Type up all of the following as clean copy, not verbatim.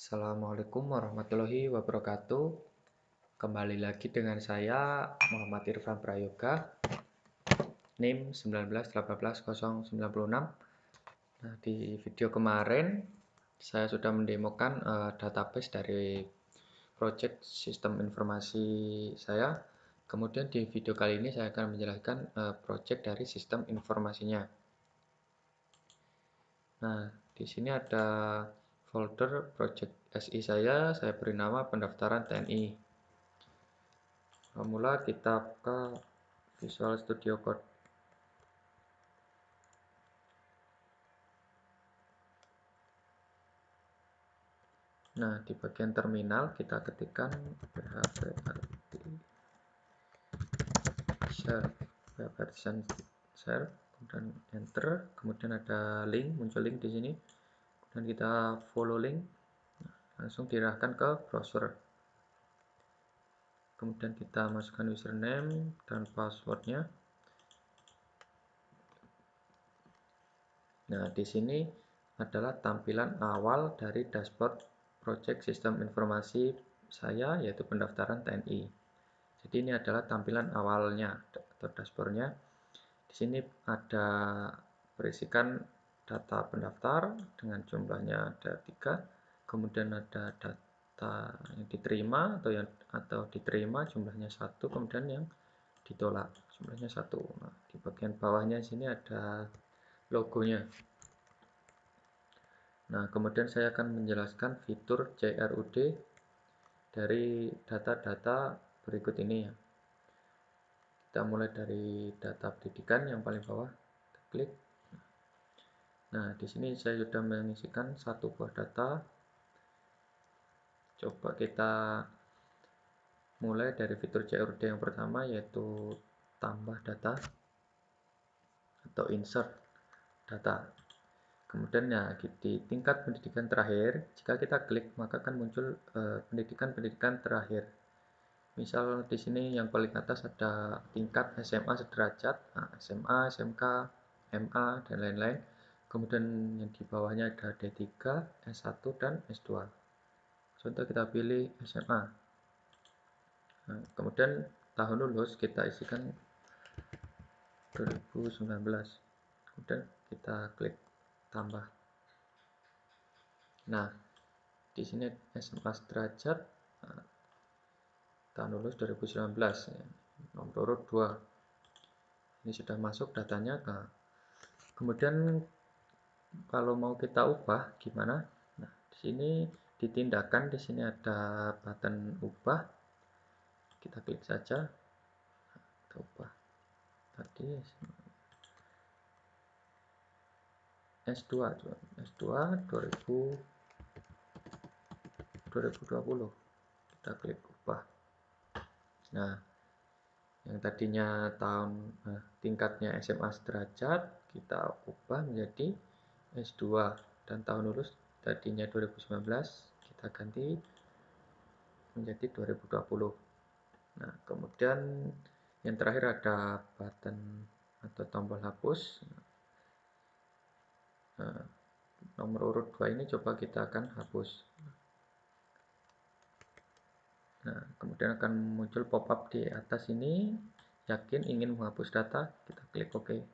Assalamualaikum warahmatullahi wabarakatuh. Kembali lagi dengan saya Muhammad Irfan Prayoga, NIM 1918096. Nah, di video kemarin saya sudah mendemokan database dari project sistem informasi saya. Kemudian di video kali ini saya akan menjelaskan project dari sistem informasinya. Nah, di sini ada folder project SI saya beri nama pendaftaran TNI. Mula kita buka Visual Studio Code. Nah, di bagian terminal kita ketikkan php share share, kemudian enter, kemudian ada link, muncul link di sini. Kemudian kita follow link, langsung diarahkan ke browser. Kemudian kita masukkan username dan passwordnya. Nah, di sini adalah tampilan awal dari dashboard project sistem informasi saya, yaitu pendaftaran TNI. Jadi ini adalah tampilan awalnya atau dashboardnya. Di sini ada berisikan data pendaftar dengan jumlahnya ada 3, kemudian ada data yang diterima atau diterima jumlahnya 1, kemudian yang ditolak jumlahnya 1. Nah, di bagian bawahnya sini ada logonya. Nah, kemudian saya akan menjelaskan fitur CRUD dari data-data berikut ini ya. Kita mulai dari data pendidikan yang paling bawah, kita klik. Nah, di sini saya sudah mengisikan satu buah data. Coba kita mulai dari fitur CRUD yang pertama, yaitu tambah data atau insert data. Kemudian ya, di tingkat pendidikan terakhir, jika kita klik maka akan muncul pendidikan-pendidikan terakhir. Misal di sini yang paling atas ada tingkat SMA sederajat, nah, SMA, SMK, MA, dan lain-lain. Kemudian yang di bawahnya ada D3, S1, dan S2. Contoh kita pilih SMA. Nah, kemudian tahun lulus kita isikan 2019. Kemudian kita klik tambah. Nah, di sini SMA sederajat, nah, tahun lulus 2019, ya, nomor urut 2. Ini sudah masuk datanya. Nah, kemudian kalau mau kita ubah gimana? Nah, di sini di tindakan, di sini ada button ubah. Kita klik saja. Kita ubah. Tadi S2 2020. Kita klik ubah. Nah, yang tadinya tingkatnya SMA sederajat, kita ubah menjadi S2, dan tahun lulus tadinya 2019 kita ganti menjadi 2020. Nah, kemudian yang terakhir ada button atau tombol hapus. Nah, nomor urut 2 ini coba kita akan hapus. Nah, kemudian akan muncul pop-up di atas ini, yakin ingin menghapus data, kita klik OK.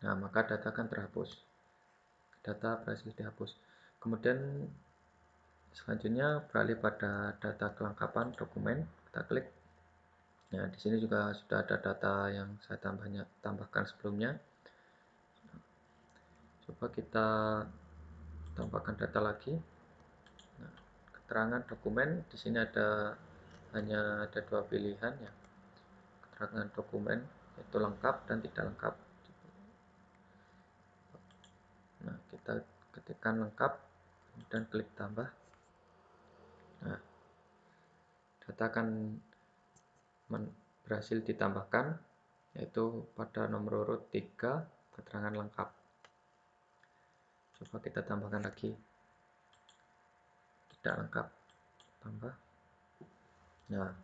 Nah, maka data akan terhapus. Data berhasil dihapus. Kemudian selanjutnya beralih pada data kelengkapan dokumen, kita klik. Nah, di sini juga sudah ada data yang saya tambahkan sebelumnya. Coba kita tambahkan data lagi. Nah, keterangan dokumen, di sini hanya ada 2 pilihan ya. Keterangan dokumen yaitu lengkap dan tidak lengkap. Nah, kita ketikkan lengkap, kemudian klik tambah. Nah, data akan berhasil ditambahkan, yaitu pada nomor urut 3, keterangan lengkap. Coba kita tambahkan lagi. Tidak lengkap, tambah. Nah,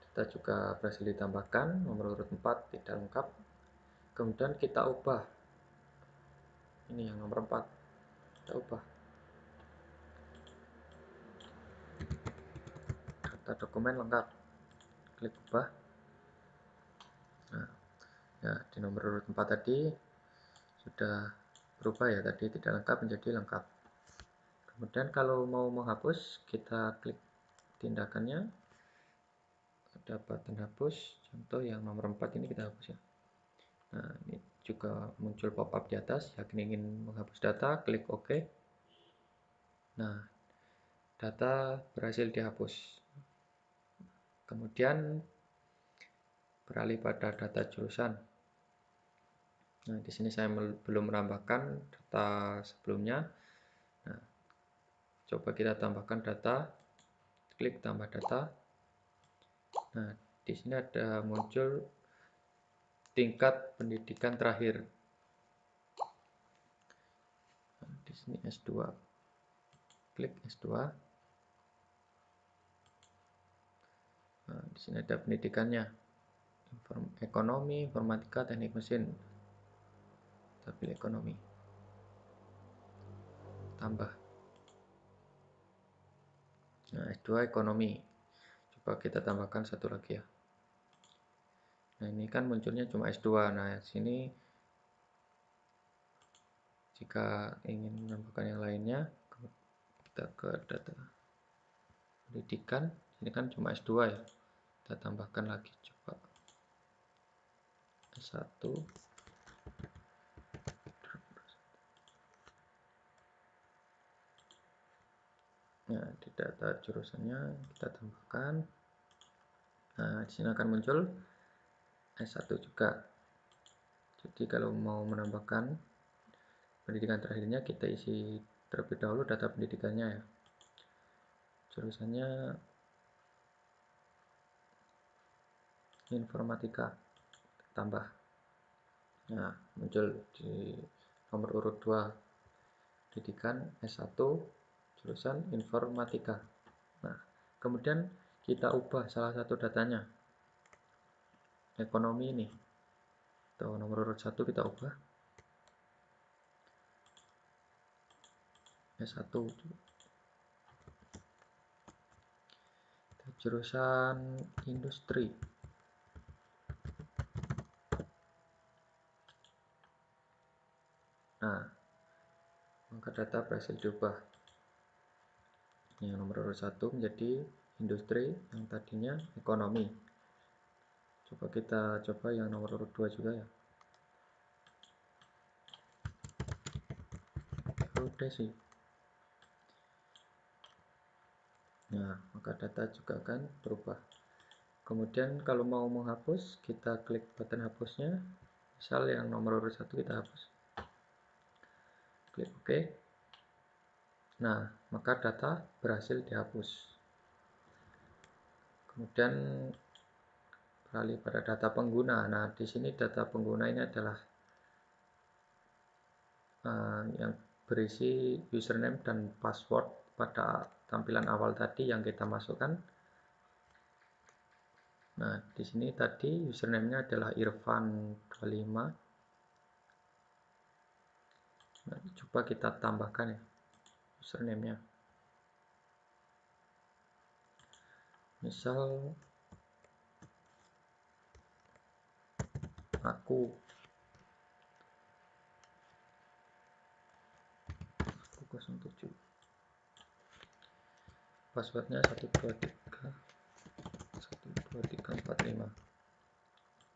data juga berhasil ditambahkan, nomor urut 4 tidak lengkap. Kemudian kita ubah. Ini yang nomor 4, kita ubah. data dokumen lengkap, klik ubah. Nah, ya di nomor urut 4 tadi sudah berubah ya, tadi tidak lengkap menjadi lengkap. Kemudian kalau mau menghapus, kita klik tindakannya, ada button hapus, contoh yang nomor 4 ini kita hapus ya. Nah, ini juga muncul pop-up di atas, yakin ingin menghapus data, klik OK. Nah, data berhasil dihapus. Kemudian beralih pada data jurusan. Nah, di sini saya belum menambahkan data sebelumnya. Nah, coba kita tambahkan data, klik tambah data. Nah, di sini ada muncul tingkat pendidikan terakhir. Nah, di sini S2. Klik S2. Nah, di sini ada pendidikannya. Ekonomi, informatika, teknik mesin. Kita pilih ekonomi. Tambah. Nah, S2 ekonomi. Coba kita tambahkan satu lagi ya. Nah, ini kan munculnya cuma S2. Nah, sini jika ingin menambahkan yang lainnya, kita ke data pendidikan. Ini kan cuma S2 ya. Kita tambahkan lagi, coba S1. Nah, di data jurusannya kita tambahkan. Nah, di sini akan muncul S1 juga. Jadi kalau mau menambahkan pendidikan terakhirnya, kita isi terlebih dahulu data pendidikannya ya. Jurusannya informatika, tambah. Nah, muncul di nomor urut 2 pendidikan S1 jurusan informatika. Nah, kemudian kita ubah salah satu datanya, ekonomi ini, atau nomor urut 1 kita ubah S1 jurusan industri. Nah, maka data berhasil diubah. Yang nomor urut 1 menjadi industri, yang tadinya ekonomi. Coba kita coba yang nomor urut 2 juga ya. Udah sih. Nah, maka data juga akan berubah. Kemudian kalau mau menghapus, kita klik button hapusnya. Misal yang nomor urut 1 kita hapus. Klik OK. Nah, maka data berhasil dihapus. Kemudian beralih pada data pengguna. Nah, di sini data pengguna ini adalah yang berisi username dan password pada tampilan awal tadi yang kita masukkan. Nah, di sini tadi username-nya adalah Irfan25. Nah, coba kita tambahkan ya username-nya. Misal aku 07. Passwordnya 123 12345.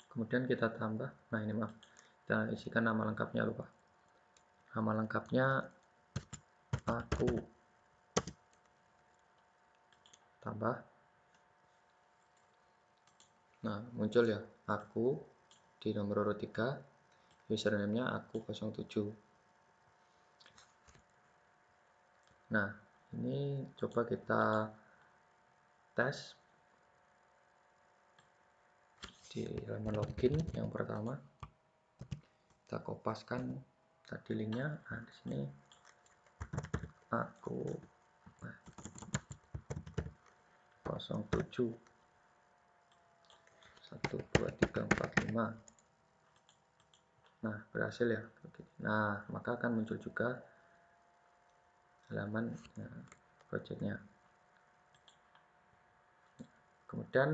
Kemudian kita tambah, nah ini maaf, kita isikan nama lengkapnya, lupa. Nama lengkapnya aku, tambah. Nah, muncul ya, aku di nomor urut 3, username-nya aku 07. Nah, ini coba kita tes di halaman login yang pertama. Kita kopaskan tadi linknya. Nah, di sini aku 07 12345. Nah, berhasil ya. Nah, maka akan muncul juga halaman projectnya. Kemudian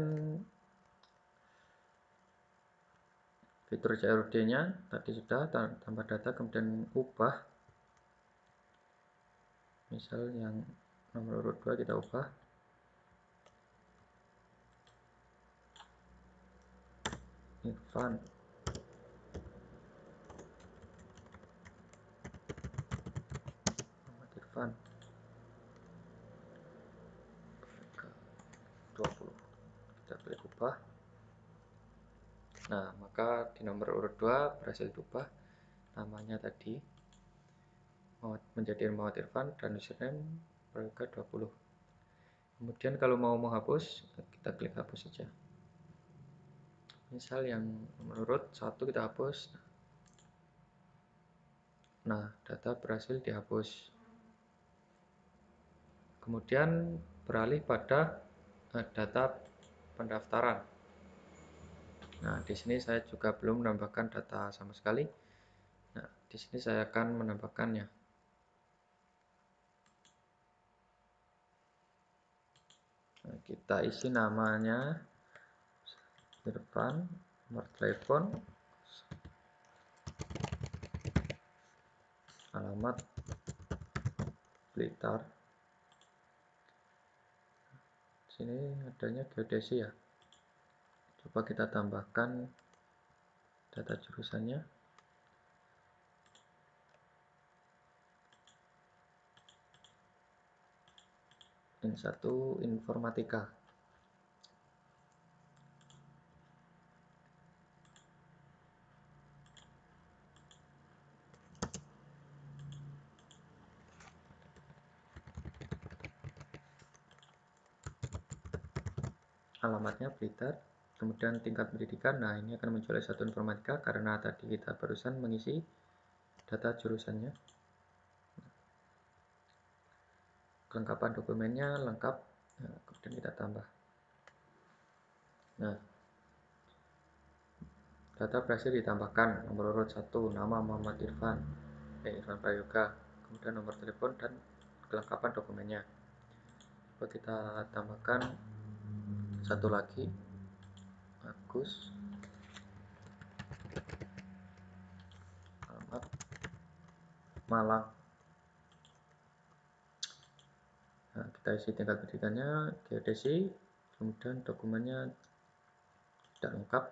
fitur CRUD nya tadi sudah tambah data, kemudian ubah. Misal yang nomor urut 2 kita ubah Irfan. Muhammad Irfan ke 20. Kita klik ubah. Nah, maka di nomor urut 2 berhasil diubah namanya tadi menjadi Muhammad Irfan dan username Prayoga 20. Kemudian kalau mau menghapus, kita klik hapus saja. Misal yang menurut 1 kita hapus. Nah, data berhasil dihapus. Kemudian beralih pada data pendaftaran. Nah, di sini saya juga belum menambahkan data sama sekali. Nah, di sini saya akan menambahkannya. Nah, kita isi namanya Irfan, nomor telepon, alamat Blitar. Sini adanya geodesi ya. Coba kita tambahkan data jurusannya. Ini satu informatika. Alamatnya Blitar. Kemudian tingkat pendidikan. Nah, ini akan muncul satu informatika karena tadi kita barusan mengisi data jurusannya. Kelengkapan dokumennya lengkap. Nah, kemudian kita tambah. Nah, data berhasil ditambahkan. Nomor urut 1 nama Muhammad Irfan, Irfan Prayoga, kemudian nomor telepon dan kelengkapan dokumennya. Coba kita tambahkan satu lagi, Agus, alamat Malang. Nah, kita isi tingkat pendidikannya geodesi, kemudian dokumennya tidak lengkap.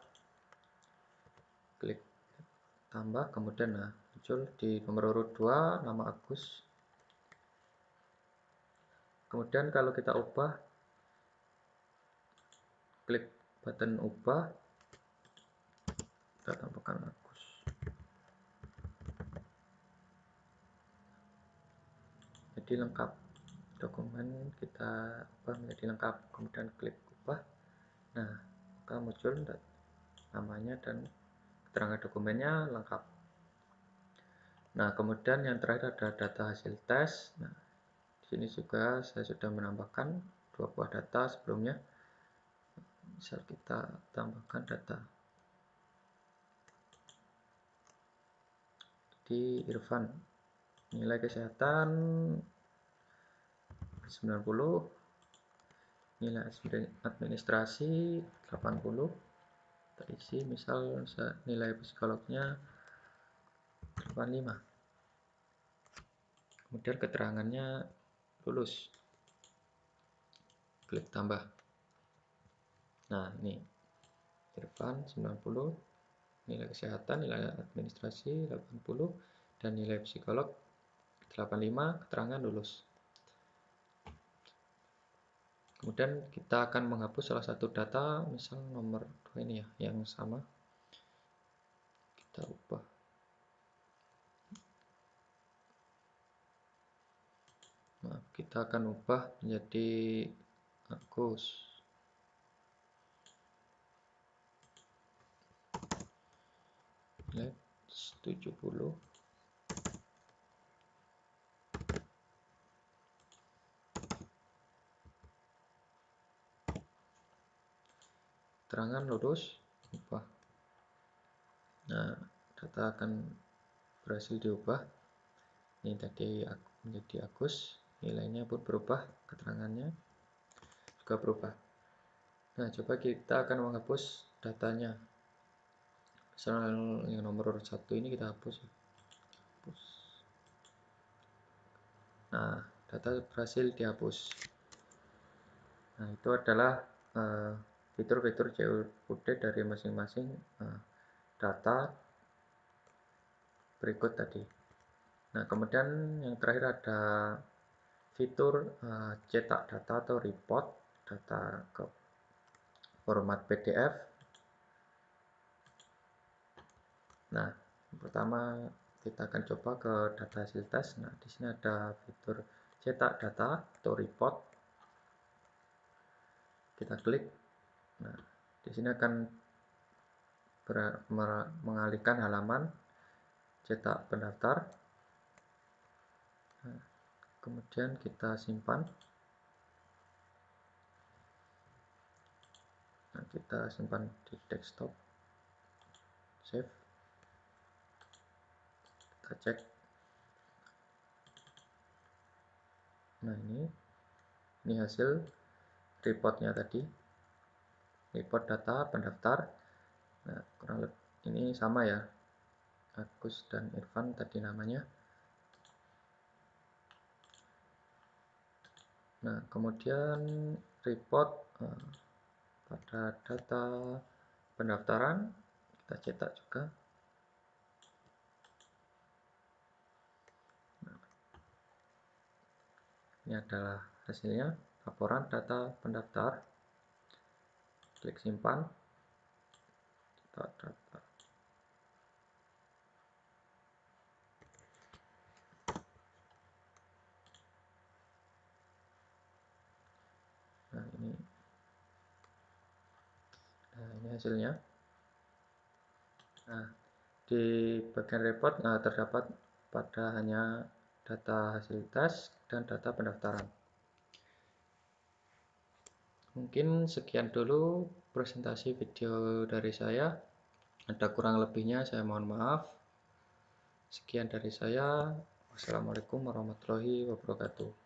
Klik tambah, kemudian nah muncul di nomor urut 2 nama Agus. Kemudian kalau kita ubah, klik button ubah, kita tambahkan Agus. Jadi lengkap, dokumen kita ubah menjadi lengkap, kemudian klik ubah. Nah, maka muncul namanya dan keterangan dokumennya lengkap. Nah, kemudian yang terakhir ada data hasil tes. Nah, di sini juga saya sudah menambahkan 2 buah data sebelumnya. Misal kita tambahkan data di Irfan, nilai kesehatan 90, nilai administrasi 80. Kita isi misal nilai psikolognya 85. Kemudian keterangannya lulus. Klik tambah. Nah, ini Irfan 90, nilai kesehatan, nilai administrasi 80, dan nilai psikolog 85, keterangan lulus. Kemudian kita akan menghapus salah satu data, misal nomor 2 ini ya, yang sama. Kita ubah. Nah, kita akan ubah menjadi Agus. Nilai 70. Keterangan lulus, ubah. Nah, data akan berhasil diubah. Ini tadi menjadi Agus, nilainya pun berubah, keterangannya juga berubah. Nah, coba kita akan menghapus datanya. Misalnya yang nomor urut 1 ini kita hapus. Hapus. Nah, data berhasil dihapus. Nah, itu adalah fitur-fitur COD dari masing-masing data berikut tadi. Nah, kemudian yang terakhir ada fitur cetak data atau report data ke format PDF. Nah, pertama kita akan coba ke data hasil tes. Nah, di sini ada fitur cetak data atau report. Kita klik. Nah, di sini akan mengalihkan halaman cetak pendaftar. Nah, kemudian kita simpan. Nah, kita simpan di desktop. Save. Kita cek. Nah, ini hasil reportnya tadi. Report data pendaftar. Nah, kurang lebih ini sama ya. Agus dan Irfan tadi namanya. Nah, kemudian report pada data pendaftaran kita cetak juga. Nah, ini adalah hasilnya, laporan data pendaftar. Klik simpan. Data. Nah, ini hasilnya. Nah, di bagian report terdapat pada hanya data hasil tes dan data pendaftaran. Mungkin sekian dulu presentasi video dari saya. Ada kurang lebihnya saya mohon maaf. Sekian dari saya. Wassalamualaikum warahmatullahi wabarakatuh.